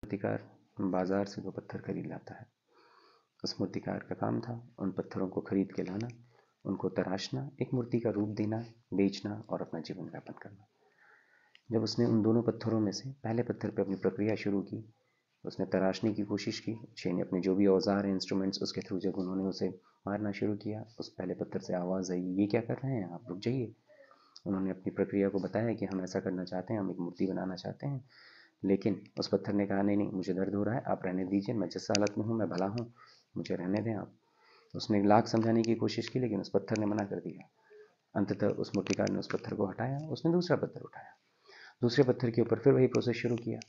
मूर्तिकार बाजार से 2 पत्थर खरीद लाता है। उस मूर्तिकार का काम था उन पत्थरों को खरीद के लाना, उनको तराशना, एक मूर्ति का रूप देना, बेचना और अपना जीवन यापन करना। जब उसने उन दोनों पत्थरों में से पहले पत्थर पर अपनी प्रक्रिया शुरू की, उसने तराशने की कोशिश की। शे ने अपने जो भी औजार हैं, इंस्ट्रूमेंट्स, उसके थ्रू जब उन्होंने उसे मारना शुरू किया, उस पहले पत्थर से आवाज़ आई, ये क्या कर रहे हैं आप, रुक जाइए। उन्होंने अपनी प्रक्रिया को बताया कि हम ऐसा करना चाहते हैं, हम एक मूर्ति बनाना चाहते हैं। लेकिन उस पत्थर ने कहा, नहीं नहीं, मुझे दर्द हो रहा है, आप रहने दीजिए, मैं जिस हालत में हूँ मैं भला हूँ, मुझे रहने दें आप। उसने लाख समझाने की कोशिश की, लेकिन उस पत्थर ने मना कर दिया। अंततः उस मूर्तिकार ने उस पत्थर को हटाया, उसने दूसरा पत्थर उठाया, दूसरे पत्थर के ऊपर फिर वही प्रोसेस शुरू किया।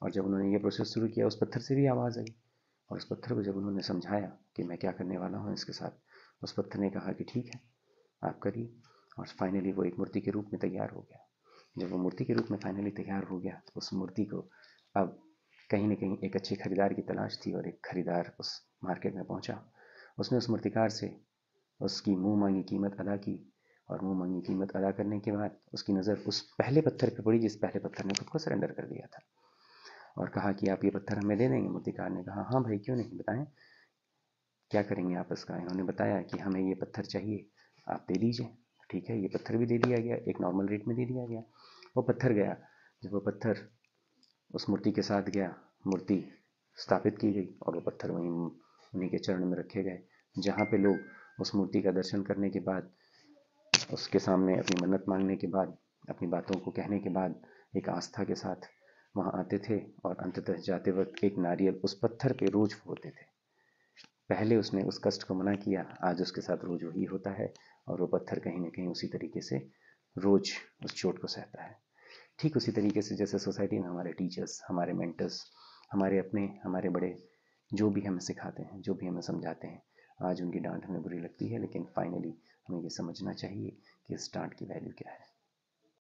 और जब उन्होंने ये प्रोसेस शुरू किया, उस पत्थर से भी आवाज़ आई। और उस पत्थर को जब उन्होंने समझाया कि मैं क्या करने वाला हूँ इसके साथ, उस पत्थर ने कहा कि ठीक है, आप करिए। और फाइनली वो एक मूर्ति के रूप में तैयार हो गया। जब वो मूर्ति के रूप में फाइनली तैयार हो गया, तो उस मूर्ति को अब कहीं ना कहीं एक अच्छे खरीदार की तलाश थी, और एक खरीदार उस मार्केट में पहुंचा। उसने उस मूर्तिकार से उसकी मुंह मांगी कीमत अदा की, और मुंह मांगी कीमत अदा करने के बाद उसकी नज़र उस पहले पत्थर पर पड़ी जिस पहले पत्थर ने खुद को सरेंडर कर दिया था, और कहा कि आप ये पत्थर हमें दे देंगे। मूर्तिकार ने कहा, हाँ भाई, क्यों नहीं, बताएं क्या करेंगे आप इसका। इन्होंने बताया कि हमें ये पत्थर चाहिए, आप दे दीजिए। ठीक है, ये पत्थर भी दे दिया गया, एक नॉर्मल रेट में दे दिया गया। वो पत्थर गया। जब वो पत्थर उस मूर्ति के साथ गया, मूर्ति स्थापित की गई, और वो पत्थर वहीं उन्हीं के चरण में रखे गए, जहाँ पे लोग उस मूर्ति का दर्शन करने के बाद, उसके सामने अपनी मन्नत मांगने के बाद, अपनी बातों को कहने के बाद एक आस्था के साथ वहाँ आते थे, और अंततः जाते वक्त एक नारियल उस पत्थर पे रोज फोड़ते थे। पहले उसने उस कष्ट को मना किया, आज उसके साथ रोज वही होता है, और वो पत्थर कहीं ना कहीं उसी तरीके से रोज उस चोट को सहता है। ठीक उसी तरीके से जैसे सोसाइटी में हमारे टीचर्स, हमारे मेंटर्स, हमारे अपने, हमारे बड़े, जो भी हमें सिखाते हैं, जो भी हमें समझाते हैं, आज उनकी डांट हमें बुरी लगती है, लेकिन फाइनली हमें ये समझना चाहिए कि इस डांट की वैल्यू क्या है।